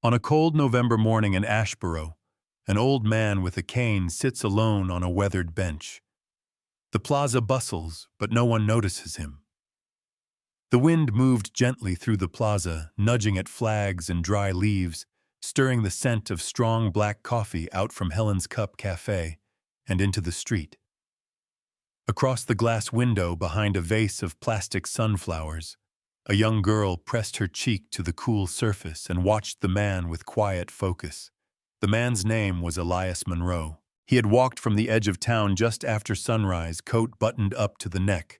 On a cold November morning in Ashboro, an old man with a cane sits alone on a weathered bench. The plaza bustles, but no one notices him. The wind moved gently through the plaza, nudging at flags and dry leaves, stirring the scent of strong black coffee out from Helen's Cup Cafe and into the street. Across the glass window behind a vase of plastic sunflowers, a young girl pressed her cheek to the cool surface and watched the man with quiet focus. The man's name was Elias Monroe. He had walked from the edge of town just after sunrise, coat buttoned up to the neck,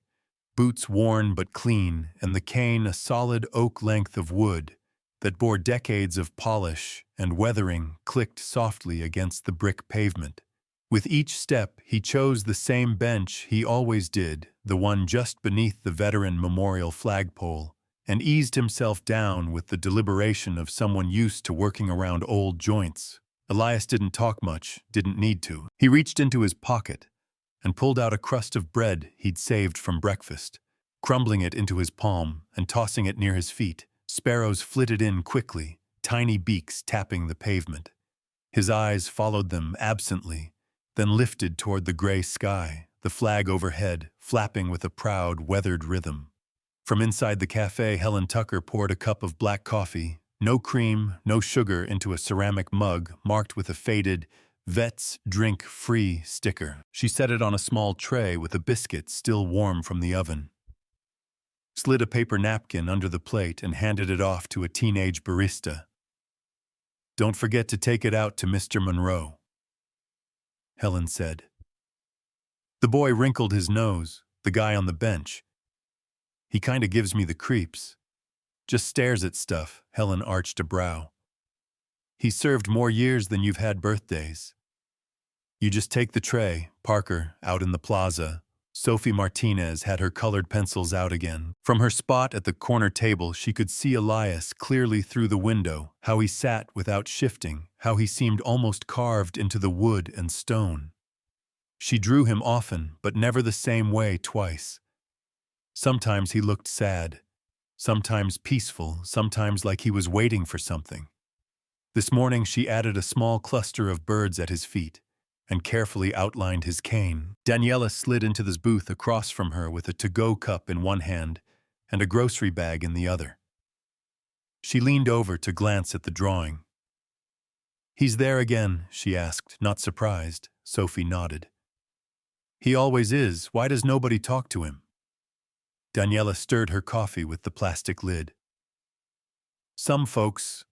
boots worn but clean, and the cane a solid oak length of wood that bore decades of polish and weathering clicked softly against the brick pavement. With each step, he chose the same bench he always did, the one just beneath the veteran memorial flagpole, and eased himself down with the deliberation of someone used to working around old joints. Elias didn't talk much, didn't need to. He reached into his pocket and pulled out a crust of bread he'd saved from breakfast, crumbling it into his palm and tossing it near his feet. Sparrows flitted in quickly, tiny beaks tapping the pavement. His eyes followed them absently, then lifted toward the gray sky, the flag overhead, flapping with a proud, weathered rhythm. From inside the cafe, Helen Tucker poured a cup of black coffee, no cream, no sugar, into a ceramic mug marked with a faded "Vets Drink Free" sticker. She set it on a small tray with a biscuit still warm from the oven, slid a paper napkin under the plate, and handed it off to a teenage barista. "Don't forget to take it out to Mr. Monroe," Helen said. The boy wrinkled his nose, the guy on the bench. "He kinda gives me the creeps. Just stares at stuff," Helen arched a brow. "He's served more years than you've had birthdays." "You just take the tray." Parker, out in the plaza, Sophie Martinez had her colored pencils out again. From her spot at the corner table, she could see Elias clearly through the window, how he sat without shifting, how he seemed almost carved into the wood and stone. She drew him often, but never the same way twice. Sometimes he looked sad, sometimes peaceful, sometimes like he was waiting for something. This morning she added a small cluster of birds at his feet and carefully outlined his cane. Daniela slid into the booth across from her with a to-go cup in one hand and a grocery bag in the other. She leaned over to glance at the drawing. "He's there again?" she asked, not surprised. Sophie nodded. "He always is. Why does nobody talk to him?" Daniela stirred her coffee with the plastic lid. "Some folks,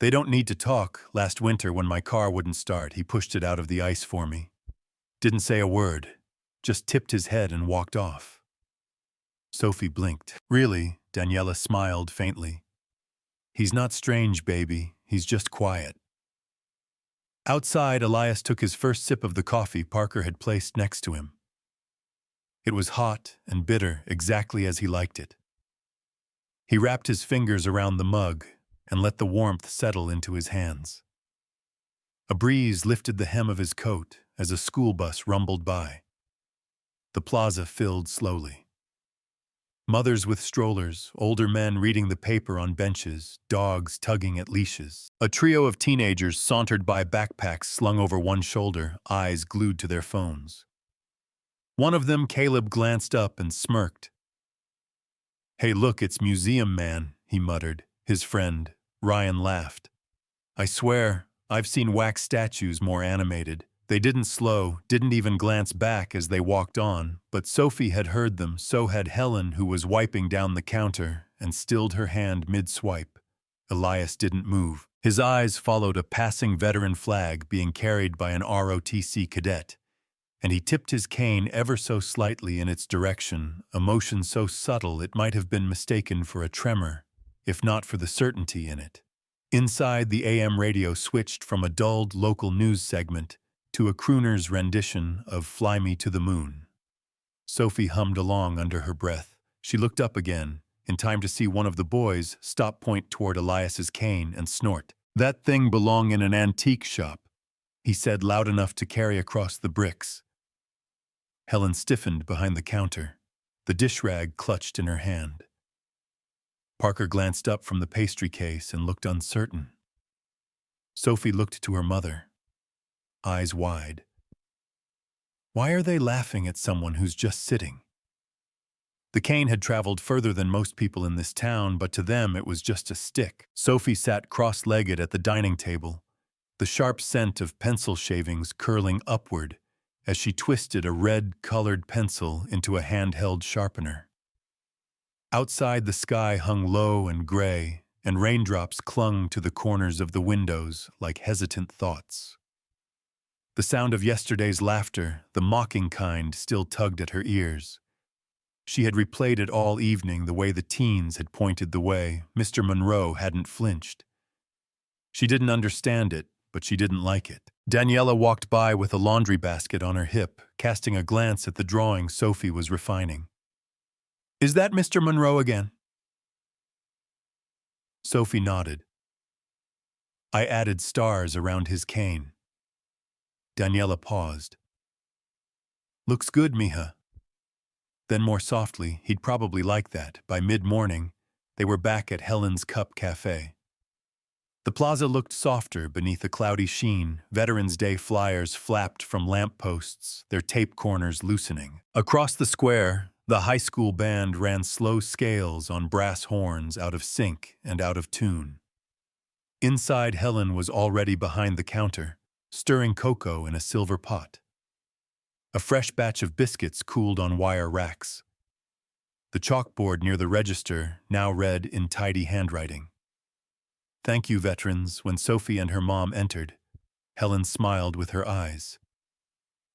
they don't need to talk. Last winter when my car wouldn't start, he pushed it out of the ice for me. Didn't say a word, just tipped his head and walked off." Sophie blinked. "Really?" Daniela smiled faintly. "He's not strange, baby. He's just quiet." Outside, Elias took his first sip of the coffee Parker had placed next to him. It was hot and bitter, exactly as he liked it. He wrapped his fingers around the mug and let the warmth settle into his hands. A breeze lifted the hem of his coat as a school bus rumbled by. The plaza filled slowly. Mothers with strollers, older men reading the paper on benches, dogs tugging at leashes. A trio of teenagers sauntered by, backpacks slung over one shoulder, eyes glued to their phones. One of them, Caleb, glanced up and smirked. "Hey, look, it's Museum Man," he muttered. His friend, Ryan, laughed. "I swear, I've seen wax statues more animated." They didn't slow, didn't even glance back as they walked on, but Sophie had heard them, so had Helen, who was wiping down the counter and stilled her hand mid-swipe. Elias didn't move. His eyes followed a passing veteran flag being carried by an ROTC cadet, and he tipped his cane ever so slightly in its direction, a motion so subtle it might have been mistaken for a tremor, if not for the certainty in it. Inside, the AM radio switched from a dulled local news segment to a crooner's rendition of "Fly Me to the Moon." Sophie hummed along under her breath. She looked up again, in time to see one of the boys stop, point toward Elias's cane, and snort. "That thing belong in an antique shop," he said loud enough to carry across the bricks. Helen stiffened behind the counter, the dish rag clutched in her hand. Parker glanced up from the pastry case and looked uncertain. Sophie looked to her mother, eyes wide. Why are they laughing at someone who's just sitting? The cane had traveled further than most people in this town, but to them it was just a stick. Sophie sat cross-legged at the dining table, the sharp scent of pencil shavings curling upward as she twisted a red-colored pencil into a handheld sharpener. Outside, the sky hung low and gray, and raindrops clung to the corners of the windows like hesitant thoughts. The sound of yesterday's laughter, the mocking kind, still tugged at her ears. She had replayed it all evening, the way the teens had pointed the way. Mr. Monroe hadn't flinched. She didn't understand it, but she didn't like it. Daniela walked by with a laundry basket on her hip, casting a glance at the drawing Sophie was refining. "Is that Mr. Monroe again?" Sophie nodded. "I added stars around his cane." Daniela paused. "Looks good, mija." Then more softly, he'd probably like that. By mid-morning, they were back at Helen's Cup Cafe. The plaza looked softer beneath a cloudy sheen. Veterans Day flyers flapped from lampposts, their tape corners loosening. Across the square, the high school band ran slow scales on brass horns, out of sync and out of tune. Inside, Helen was already behind the counter, stirring cocoa in a silver pot. A fresh batch of biscuits cooled on wire racks. The chalkboard near the register now read in tidy handwriting. "Thank you, veterans." When Sophie and her mom entered, Helen smiled with her eyes.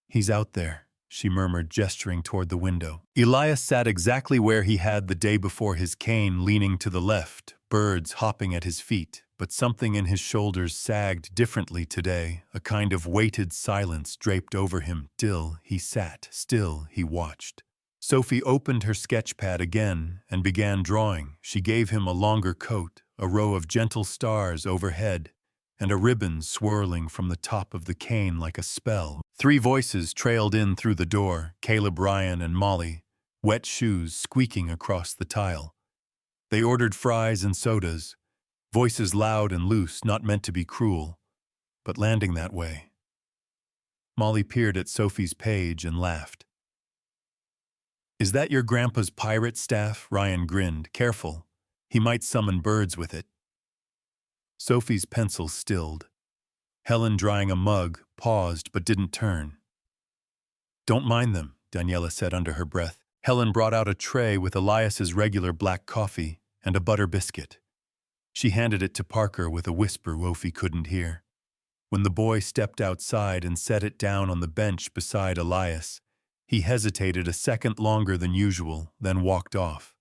"He's out there," she murmured, gesturing toward the window. Elias sat exactly where he had the day before, his cane leaning to the left, birds hopping at his feet, but something in his shoulders sagged differently today. A kind of weighted silence draped over him. Still he sat, still he watched. Sophie opened her sketch pad again and began drawing. She gave him a longer coat, a row of gentle stars overhead, and a ribbon swirling from the top of the cane like a spell. 3 voices trailed in through the door, Caleb, Ryan, and Molly, wet shoes squeaking across the tile. They ordered fries and sodas, voices loud and loose, not meant to be cruel, but landing that way. Molly peered at Sophie's page and laughed. "Is that your grandpa's pirate staff?" Ryan grinned. "Careful, he might summon birds with it." Sophie's pencil stilled. Helen, drying a mug, paused but didn't turn. "Don't mind them," Daniela said under her breath. Helen brought out a tray with Elias's regular black coffee and a butter biscuit. She handed it to Parker with a whisper Wofi couldn't hear. When the boy stepped outside and set it down on the bench beside Elias, he hesitated a second longer than usual, then walked off.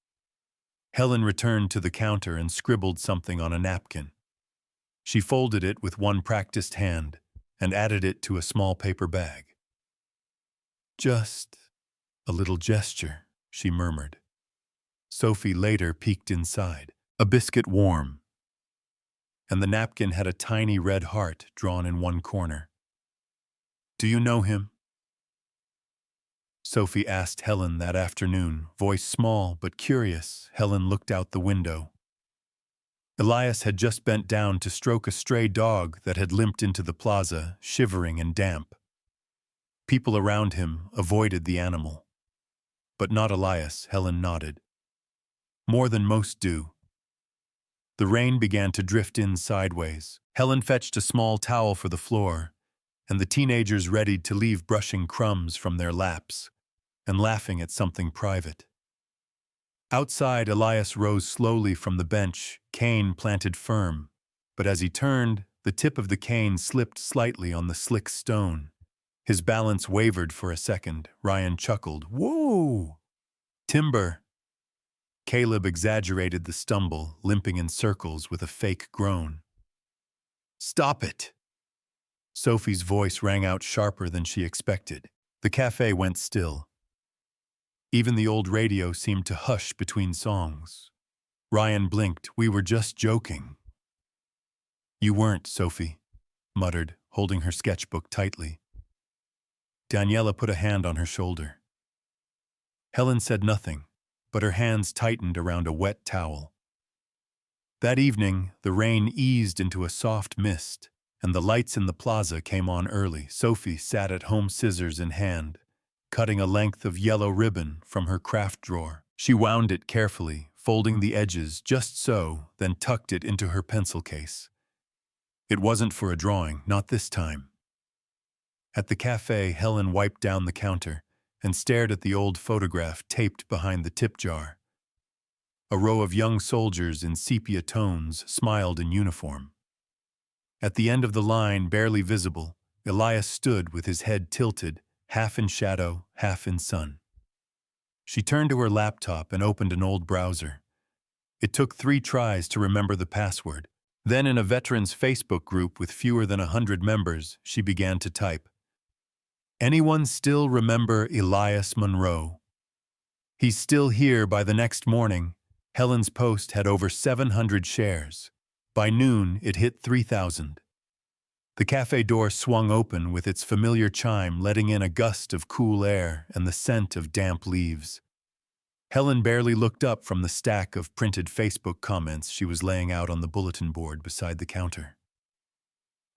Helen returned to the counter and scribbled something on a napkin. She folded it with one practiced hand and added it to a small paper bag. "Just a little gesture," she murmured. Sophie later peeked inside. A biscuit warm, and the napkin had a tiny red heart drawn in one corner. "Do you know him?" Sophie asked Helen that afternoon, voice small but curious. Helen looked out the window. Elias had just bent down to stroke a stray dog that had limped into the plaza, shivering and damp. People around him avoided the animal. But not Elias, Helen nodded. "More than most do." The rain began to drift in sideways. Helen fetched a small towel for the floor, and the teenagers readied to leave, brushing crumbs from their laps and laughing at something private. Outside, Elias rose slowly from the bench, cane planted firm, but as he turned, the tip of the cane slipped slightly on the slick stone. His balance wavered for a second. Ryan chuckled. "Whoa! Timber!" Caleb exaggerated the stumble, limping in circles with a fake groan. "Stop it!" Sophie's voice rang out sharper than she expected. The cafe went still. Even the old radio seemed to hush between songs. Ryan blinked. "We were just joking." "You weren't," Sophie muttered, holding her sketchbook tightly. Daniela put a hand on her shoulder. Helen said nothing, but her hands tightened around a wet towel. That evening, the rain eased into a soft mist, and the lights in the plaza came on early. Sophie sat at home, scissors in hand, cutting a length of yellow ribbon from her craft drawer. She wound it carefully, folding the edges just so, then tucked it into her pencil case. It wasn't for a drawing, not this time. At the cafe, Helen wiped down the counter and stared at the old photograph taped behind the tip jar. A row of young soldiers in sepia tones smiled in uniform. At the end of the line, barely visible, Elias stood with his head tilted, half in shadow, half in sun. She turned to her laptop and opened an old browser. It took 3 tries to remember the password. Then, in a veterans Facebook group with fewer than 100 members, she began to type. Anyone still remember Elias Monroe? He's still here by the next morning. Helen's post had over 700 shares. By noon, it hit 3,000. The cafe door swung open with its familiar chime, letting in a gust of cool air and the scent of damp leaves. Helen barely looked up from the stack of printed Facebook comments she was laying out on the bulletin board beside the counter.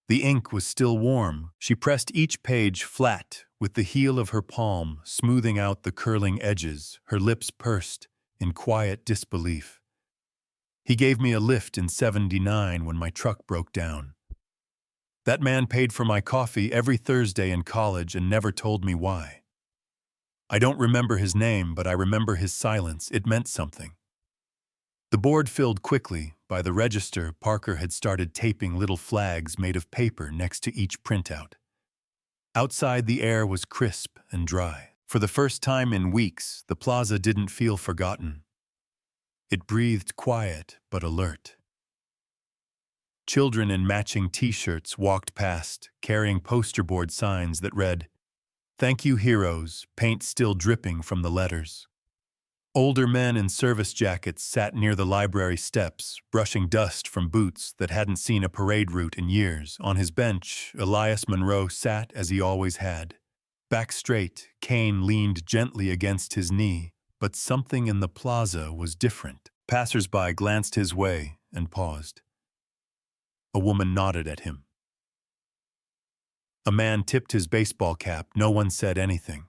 The ink was still warm. She pressed each page flat with the heel of her palm, smoothing out the curling edges, her lips pursed in quiet disbelief. He gave me a lift in '79 when my truck broke down. That man paid for my coffee every Thursday in college and never told me why. I don't remember his name, but I remember his silence. It meant something. The board filled quickly. By the register, Parker had started taping little flags made of paper next to each printout. Outside, the air was crisp and dry. For the first time in weeks, the plaza didn't feel forgotten. It breathed quiet but alert. Children in matching T-shirts walked past, carrying poster board signs that read, "Thank you, heroes," paint still dripping from the letters. Older men in service jackets sat near the library steps, brushing dust from boots that hadn't seen a parade route in years. On his bench, Elias Monroe sat as he always had. Back straight, cane leaned gently against his knee, but something in the plaza was different. Passers-by glanced his way and paused. A woman nodded at him. A man tipped his baseball cap. No one said anything.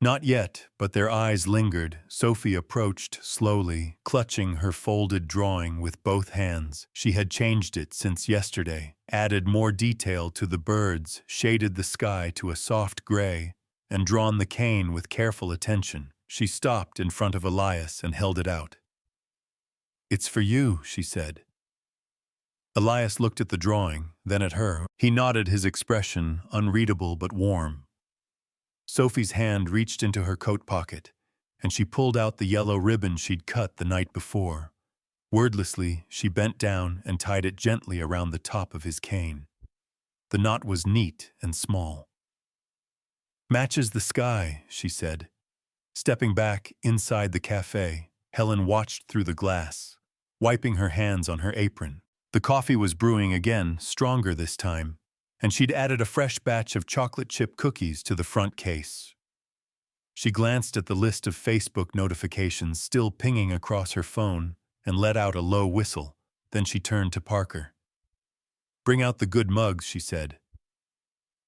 Not yet, but their eyes lingered. Sophie approached slowly, clutching her folded drawing with both hands. She had changed it since yesterday, added more detail to the birds, shaded the sky to a soft gray, and drawn the cane with careful attention. She stopped in front of Elias and held it out. "It's for you," she said. Elias looked at the drawing, then at her. He nodded, his expression unreadable but warm. Sophie's hand reached into her coat pocket, and she pulled out the yellow ribbon she'd cut the night before. Wordlessly, she bent down and tied it gently around the top of his cane. The knot was neat and small. "Matches the sky," she said. Stepping back inside the cafe, Helen watched through the glass, wiping her hands on her apron. The coffee was brewing again, stronger this time, and she'd added a fresh batch of chocolate chip cookies to the front case. She glanced at the list of Facebook notifications still pinging across her phone and let out a low whistle. Then she turned to Parker. "Bring out the good mugs," she said.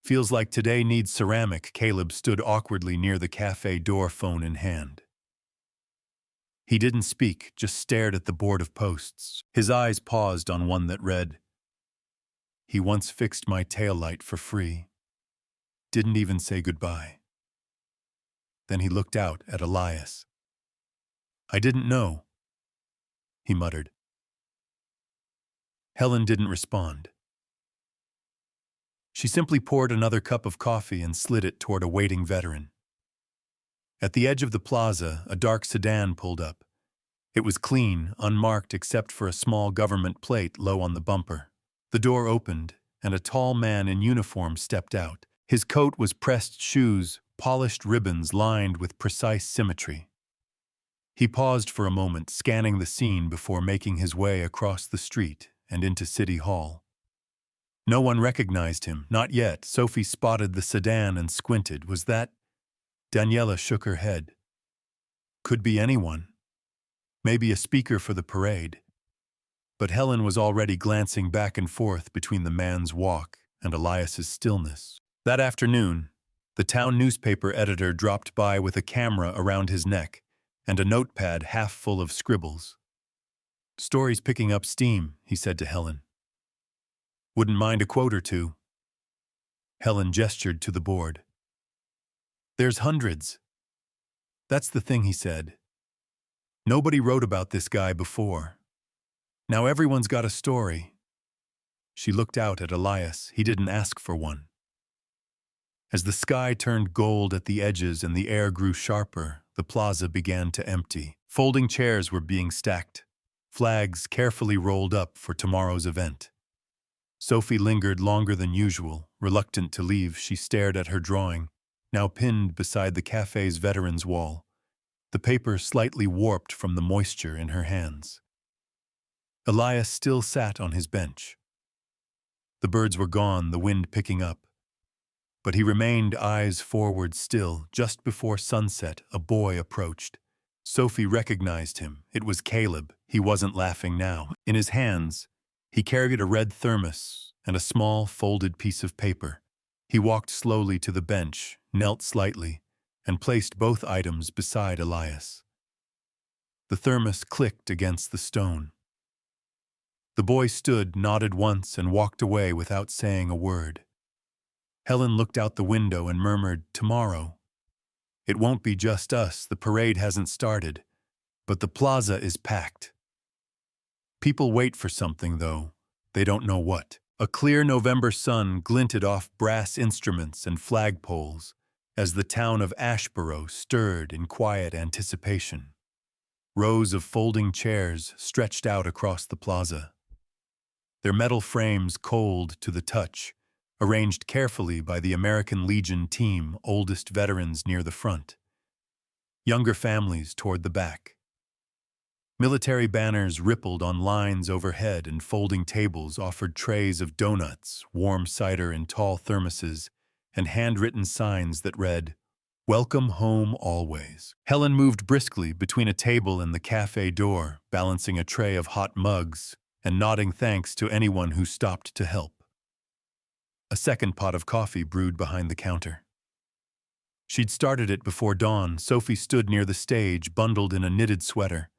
"Feels like today needs ceramic." Caleb stood awkwardly near the cafe door, phone in hand. He didn't speak, just stared at the board of posts. His eyes paused on one that read, "He once fixed my taillight for free. Didn't even say goodbye." Then he looked out at Elias. "I didn't know," he muttered. Helen didn't respond. She simply poured another cup of coffee and slid it toward a waiting veteran. At the edge of the plaza, a dark sedan pulled up. It was clean, unmarked except for a small government plate low on the bumper. The door opened, and a tall man in uniform stepped out. His coat was pressed shoes, polished ribbons lined with precise symmetry. He paused for a moment, scanning the scene before making his way across the street and into City Hall. No one recognized him, not yet. Sophie spotted the sedan and squinted. Was that? Daniela shook her head. Could be anyone. Maybe a speaker for the parade. But Helen was already glancing back and forth between the man's walk and Elias's stillness. That afternoon, the town newspaper editor dropped by with a camera around his neck and a notepad half full of scribbles. "Story's picking up steam," he said to Helen. "Wouldn't mind a quote or two." Helen gestured to the board. "There's hundreds." "That's the thing," he said. "Nobody wrote about this guy before. Now everyone's got a story." She looked out at Elias. He didn't ask for one. As the sky turned gold at the edges and the air grew sharper, the plaza began to empty. Folding chairs were being stacked, flags carefully rolled up for tomorrow's event. Sophie lingered longer than usual. Reluctant to leave, she stared at her drawing, now pinned beside the cafe's veterans wall, the paper slightly warped from the moisture in her hands. Elias still sat on his bench. The birds were gone, the wind picking up. But he remained eyes forward still. Just before sunset, a boy approached. Sophie recognized him. It was Caleb. He wasn't laughing now. In his hands, he carried a red thermos and a small folded piece of paper. He walked slowly to the bench, knelt slightly, and placed both items beside Elias. The thermos clicked against the stone. The boy stood, nodded once, and walked away without saying a word. Helen looked out the window and murmured, "Tomorrow. It won't be just us, the parade hasn't started, but the plaza is packed." People wait for something, though. They don't know what. A clear November sun glinted off brass instruments and flagpoles as the town of Ashboro stirred in quiet anticipation. Rows of folding chairs stretched out across the plaza, their metal frames cold to the touch, arranged carefully by the American Legion team, oldest veterans near the front, younger families toward the back. Military banners rippled on lines overhead, and folding tables offered trays of donuts, warm cider in tall thermoses, and handwritten signs that read, "Welcome home always." Helen moved briskly between a table and the cafe door, balancing a tray of hot mugs and nodding thanks to anyone who stopped to help. A second pot of coffee brewed behind the counter. She'd started it before dawn. Sophie stood near the stage, bundled in a knitted sweater,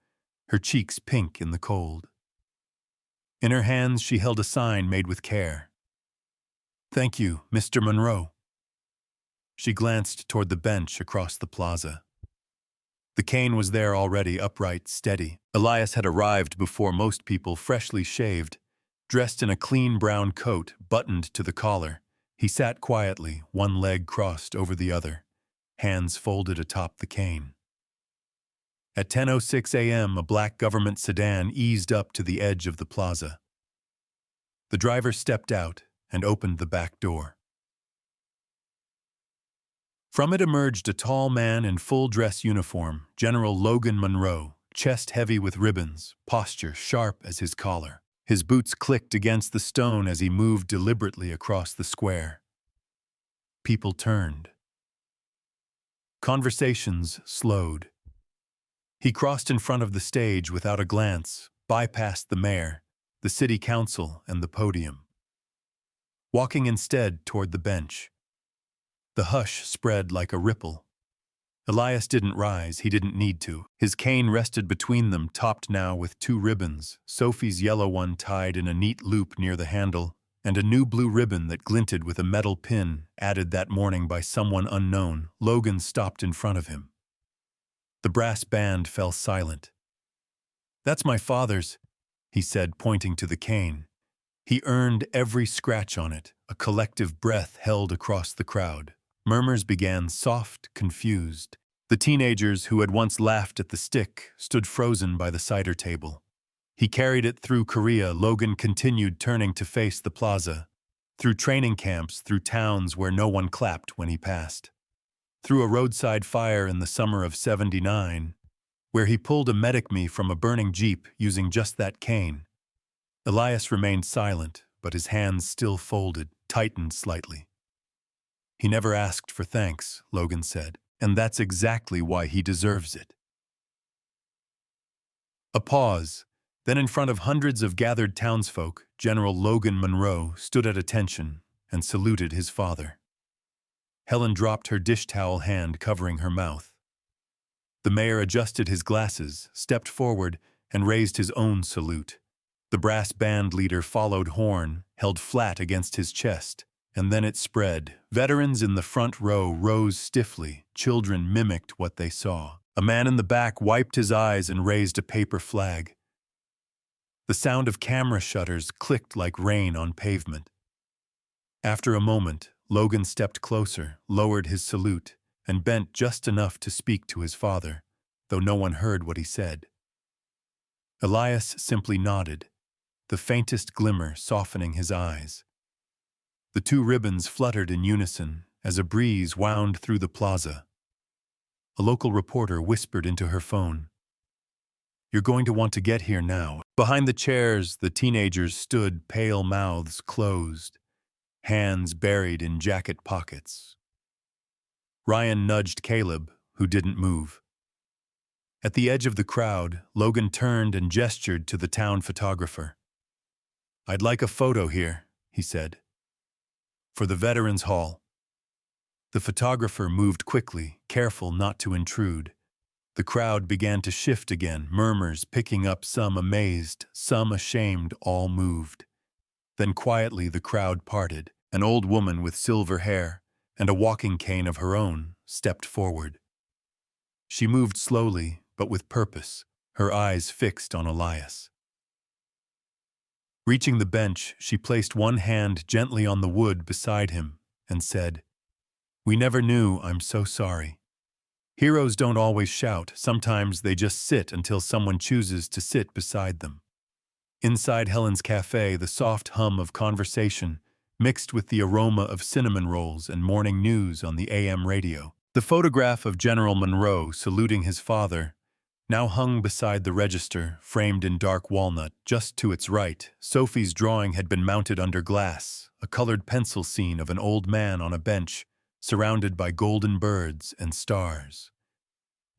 her cheeks pink in the cold. In her hands she held a sign made with care. "Thank you, Mr. Monroe." She glanced toward the bench across the plaza. The cane was there already, upright, steady. Elias had arrived before most people, freshly shaved, dressed in a clean brown coat, buttoned to the collar. He sat quietly, one leg crossed over the other, hands folded atop the cane. At 10:06 a.m., a black government sedan eased up to the edge of the plaza. The driver stepped out and opened the back door. From it emerged a tall man in full-dress uniform, General Logan Monroe, chest heavy with ribbons, posture sharp as his collar. His boots clicked against the stone as he moved deliberately across the square. People turned. Conversations slowed. He crossed in front of the stage without a glance, bypassed the mayor, the city council, and the podium, walking instead toward the bench. The hush spread like a ripple. Elias didn't rise. He didn't need to. His cane rested between them, topped now with two ribbons, Sophie's yellow one tied in a neat loop near the handle, and a new blue ribbon that glinted with a metal pin, added that morning by someone unknown. Logan stopped in front of him. The brass band fell silent. "That's my father's," he said, pointing to the cane. He earned every scratch on it. A collective breath held across the crowd. Murmurs began, soft, confused. The teenagers who had once laughed at the stick stood frozen by the cider table. He carried it through Korea. Logan continued, turning to face the plaza, through training camps, through towns where no one clapped when he passed, through a roadside fire in the summer of '79, where he pulled a medic me from a burning jeep using just that cane. Elias remained silent, but his hands still folded, tightened slightly. "He never asked for thanks," Logan said, "and that's exactly why he deserves it." A pause, Then in front of hundreds of gathered townsfolk, General Logan Monroe stood at attention and saluted his father. Helen dropped her dish towel hand covering her mouth. The mayor adjusted his glasses, stepped forward, and raised his own salute. The brass band leader followed horn, held flat against his chest, and then it spread. Veterans in the front row rose stiffly. Children mimicked what they saw. A man in the back wiped his eyes and raised a paper flag. The sound of camera shutters clicked like rain on pavement. After a moment, Logan stepped closer, lowered his salute, and bent just enough to speak to his father, though no one heard what he said. Elias simply nodded, the faintest glimmer softening his eyes. The two ribbons fluttered in unison as a breeze wound through the plaza. A local reporter whispered into her phone, "You're going to want to get here now." Behind the chairs, the teenagers stood, pale mouths closed, hands buried in jacket pockets. Ryan nudged Caleb, who didn't move. At the edge of the crowd, Logan turned and gestured to the town photographer. "I'd like a photo here," he said. "For the Veterans Hall." The photographer moved quickly, careful not to intrude. The crowd began to shift again, murmurs picking up, some amazed, some ashamed, all moved. Then quietly the crowd parted. An old woman with silver hair and a walking cane of her own stepped forward. She moved slowly, but with purpose, her eyes fixed on Elias. Reaching the bench, she placed one hand gently on the wood beside him and said, "We never knew, I'm so sorry." Heroes don't always shout, sometimes they just sit until someone chooses to sit beside them. Inside Helen's cafe, the soft hum of conversation mixed with the aroma of cinnamon rolls and morning news on the AM radio. The photograph of General Monroe saluting his father now hung beside the register, framed in dark walnut. Just to its right, Sophie's drawing had been mounted under glass, a colored pencil scene of an old man on a bench, surrounded by golden birds and stars.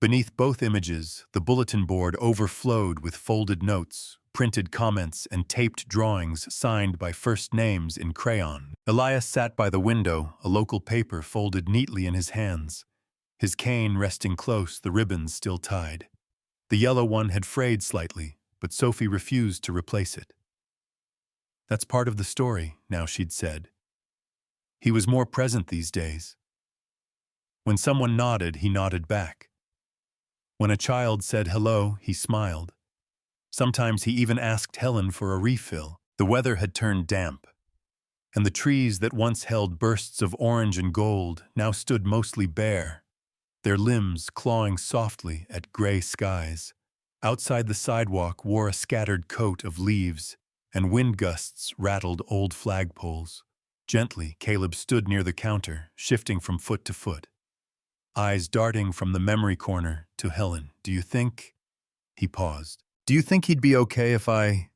Beneath both images, the bulletin board overflowed with folded notes, printed comments, and taped drawings signed by first names in crayon. Elias sat by the window, a local paper folded neatly in his hands, his cane resting close, the ribbons still tied. The yellow one had frayed slightly, but Sophie refused to replace it. "That's part of the story," now she'd said. He was more present these days. When someone nodded, he nodded back. When a child said hello, he smiled. Sometimes he even asked Helen for a refill. The weather had turned damp, and the trees that once held bursts of orange and gold now stood mostly bare, their limbs clawing softly at gray skies. Outside, the sidewalk wore a scattered coat of leaves, and wind gusts rattled old flagpoles. Gently, Caleb stood near the counter, shifting from foot to foot, eyes darting from the memory corner to Helen. "Do you think—" He paused. "Do you think he'd be okay if I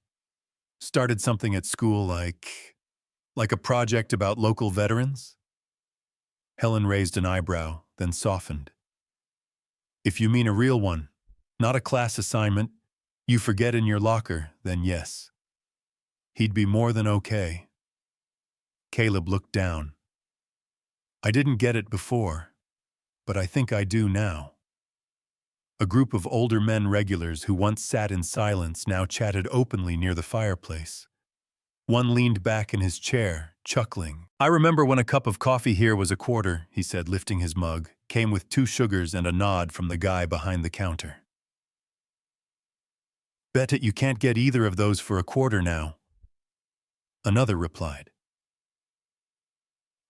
started something at school like a project about local veterans?" Helen raised an eyebrow, then softened. "If you mean a real one, not a class assignment you forget in your locker, then yes. He'd be more than okay." Caleb looked down. "I didn't get it before, but I think I do now." A group of older men regulars who once sat in silence now chatted openly near the fireplace. One leaned back in his chair, chuckling. "I remember when a cup of coffee here was a quarter," he said, lifting his mug, came with 2 sugars and a nod from the guy behind the counter. "Bet it you can't get either of those for a quarter now," another replied.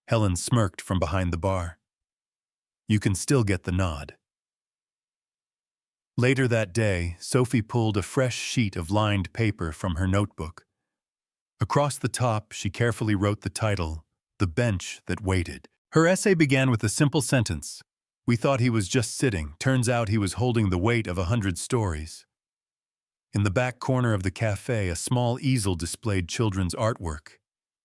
Helen smirked from behind the bar. "You can still get the nod." Later that day, Sophie pulled a fresh sheet of lined paper from her notebook. Across the top, she carefully wrote the title, "The Bench That Waited." Her essay began with a simple sentence. "We thought he was just sitting. Turns out he was holding the weight of 100 stories." In the back corner of the cafe, a small easel displayed children's artwork.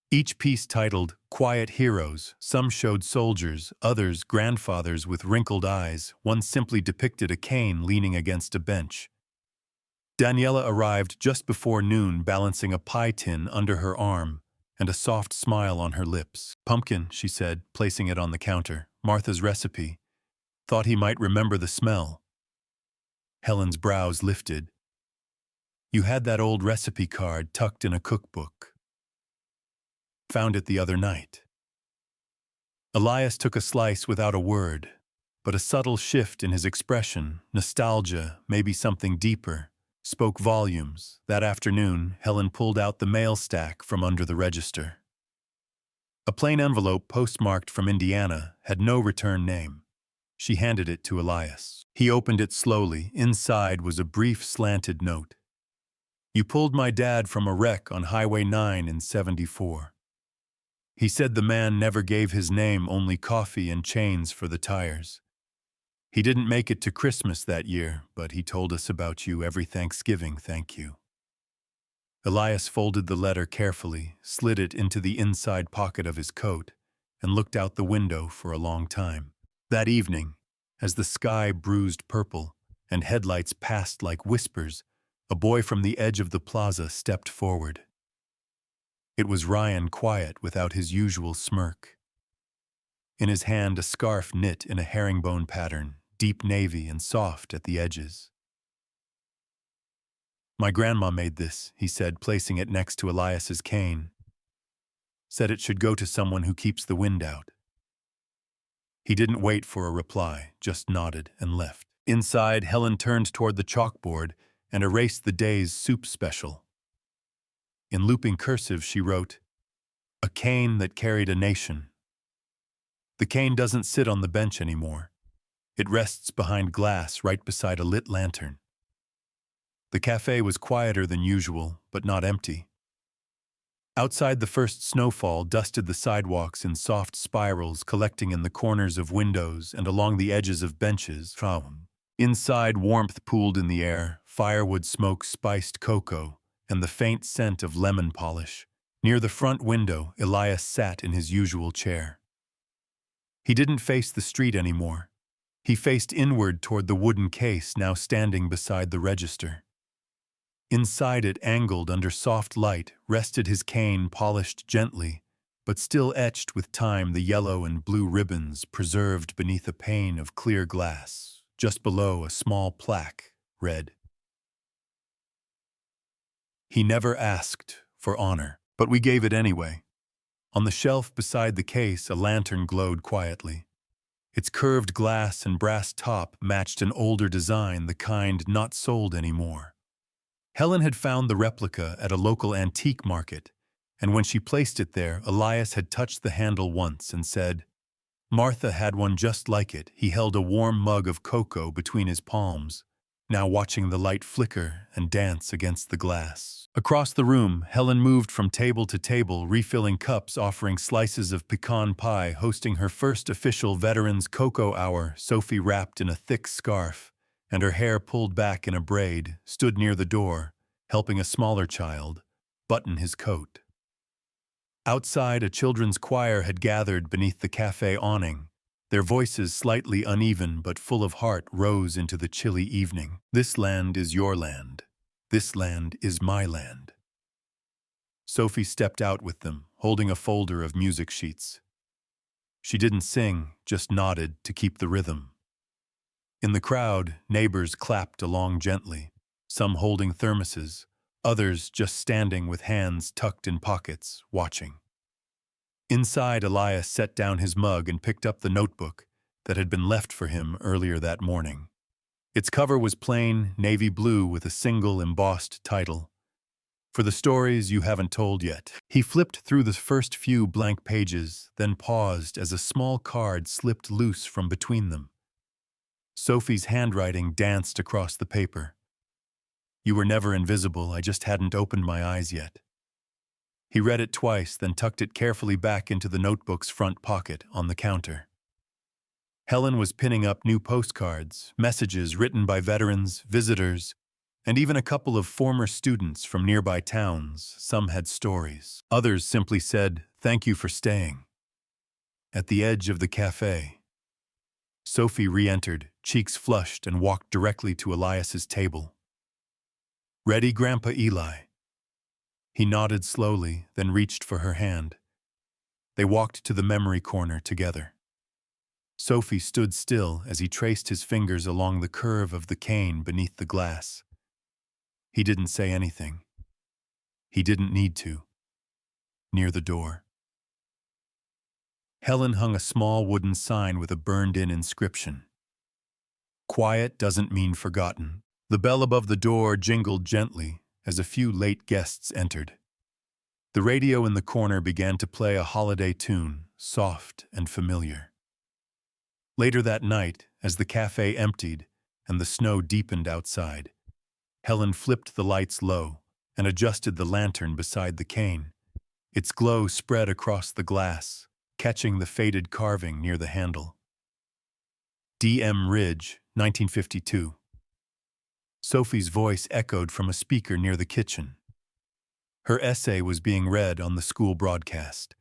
Each piece titled "Quiet Heroes." Some showed soldiers, others grandfathers with wrinkled eyes. One simply depicted a cane leaning against a bench. Daniela arrived just before noon, balancing a pie tin under her arm and a soft smile on her lips. "Pumpkin," she said, placing it on the counter. "Martha's recipe. Thought he might remember the smell." Helen's brows lifted. "You had that old recipe card tucked in a cookbook." "Found it the other night." Elias took a slice without a word, but a subtle shift in his expression, nostalgia, maybe something deeper, spoke volumes. That afternoon, Helen pulled out the mail stack from under the register. A plain envelope postmarked from Indiana had no return name. She handed it to Elias. He opened it slowly. Inside was a brief slanted note. "You pulled my dad from a wreck on Highway 9 in '74. He said the man never gave his name, only coffee and chains for the tires. He didn't make it to Christmas that year, but he told us about you every Thanksgiving, thank you." Elias folded the letter carefully, slid it into the inside pocket of his coat, and looked out the window for a long time. That evening, as the sky bruised purple and headlights passed like whispers, a boy from the edge of the plaza stepped forward. It was Ryan, quiet without his usual smirk. In his hand, a scarf knit in a herringbone pattern, deep navy and soft at the edges. "My grandma made this," he said, placing it next to Elias's cane. "Said it should go to someone who keeps the wind out." He didn't wait for a reply, just nodded and left. Inside, Helen turned toward the chalkboard and erased the day's soup special. In looping cursive, she wrote, "A cane that carried a nation." The cane doesn't sit on the bench anymore. It rests behind glass right beside a lit lantern. The cafe was quieter than usual, but not empty. Outside, the first snowfall dusted the sidewalks in soft spirals, collecting in the corners of windows and along the edges of benches. Inside, warmth pooled in the air, firewood smoke spiced cocoa, and the faint scent of lemon polish. Near the front window, Elias sat in his usual chair. He didn't face the street anymore. He faced inward toward the wooden case now standing beside the register. Inside it, angled under soft light, rested his cane, polished gently, but still etched with time, the yellow and blue ribbons preserved beneath a pane of clear glass. Just below, a small plaque read, "He never asked for honor, but we gave it anyway." On the shelf beside the case, a lantern glowed quietly. Its curved glass and brass top matched an older design, the kind not sold anymore. Helen had found the replica at a local antique market, and when she placed it there, Elias had touched the handle once and said, "Martha had one just like it." He held a warm mug of cocoa between his palms, now watching the light flicker and dance against the glass. Across the room, Helen moved from table to table, refilling cups, offering slices of pecan pie, hosting her first official Veterans Cocoa Hour. Sophie, wrapped in a thick scarf and her hair pulled back in a braid, stood near the door, helping a smaller child button his coat. Outside, a children's choir had gathered beneath the cafe awning. Their voices, slightly uneven but full of heart, rose into the chilly evening. "This land is your land. This land is my land." Sophie stepped out with them, holding a folder of music sheets. She didn't sing, just nodded to keep the rhythm. In the crowd, neighbors clapped along gently, some holding thermoses, others just standing with hands tucked in pockets, watching. Inside, Elias set down his mug and picked up the notebook that had been left for him earlier that morning. Its cover was plain, navy blue with a single embossed title, "For the Stories You Haven't Told Yet." He flipped through the first few blank pages, then paused as a small card slipped loose from between them. Sophie's handwriting danced across the paper. "You were never invisible, I just hadn't opened my eyes yet." He read it twice, then tucked it carefully back into the notebook's front pocket on the counter. Helen was pinning up new postcards, messages written by veterans, visitors, and even a couple of former students from nearby towns. Some had stories. Others simply said, "Thank you for staying." At the edge of the cafe, Sophie re-entered, cheeks flushed, and walked directly to Elias's table. Ready, Grandpa Eli? He nodded slowly, then reached for her hand. They walked to the memory corner together. Sophie stood still as he traced his fingers along the curve of the cane beneath the glass. He didn't say anything. He didn't need to. Near the door, Helen hung a small wooden sign with a burned-in inscription. Quiet doesn't mean forgotten. The bell above the door jingled gently as a few late guests entered. The radio in the corner began to play a holiday tune, soft and familiar. Later that night, as the cafe emptied and the snow deepened outside, Helen flipped the lights low and adjusted the lantern beside the cane. Its glow spread across the glass, catching the faded carving near the handle. D.M. Ridge, 1952. Sophie's voice echoed from a speaker near the kitchen. Her essay was being read on the school broadcast.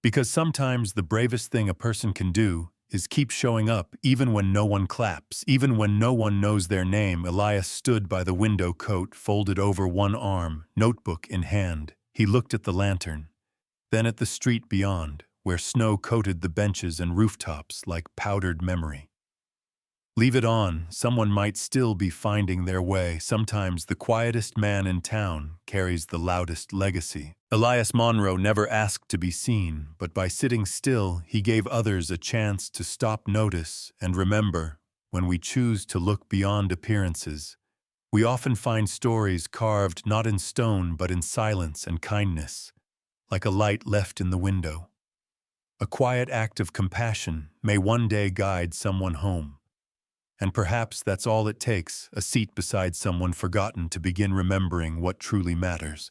Because sometimes the bravest thing a person can do is keep showing up even when no one claps, even when no one knows their name. Elias stood by the window, coat folded over one arm, notebook in hand. He looked at the lantern, then at the street beyond, where snow coated the benches and rooftops like powdered memory. Leave it on, someone might still be finding their way. Sometimes the quietest man in town carries the loudest legacy. Elias Monroe never asked to be seen, but by sitting still, he gave others a chance to stop, notice, and remember. When we choose to look beyond appearances, we often find stories carved not in stone but in silence and kindness, like a light left in the window. A quiet act of compassion may one day guide someone home. And perhaps that's all it takes, a seat beside someone forgotten to begin remembering what truly matters.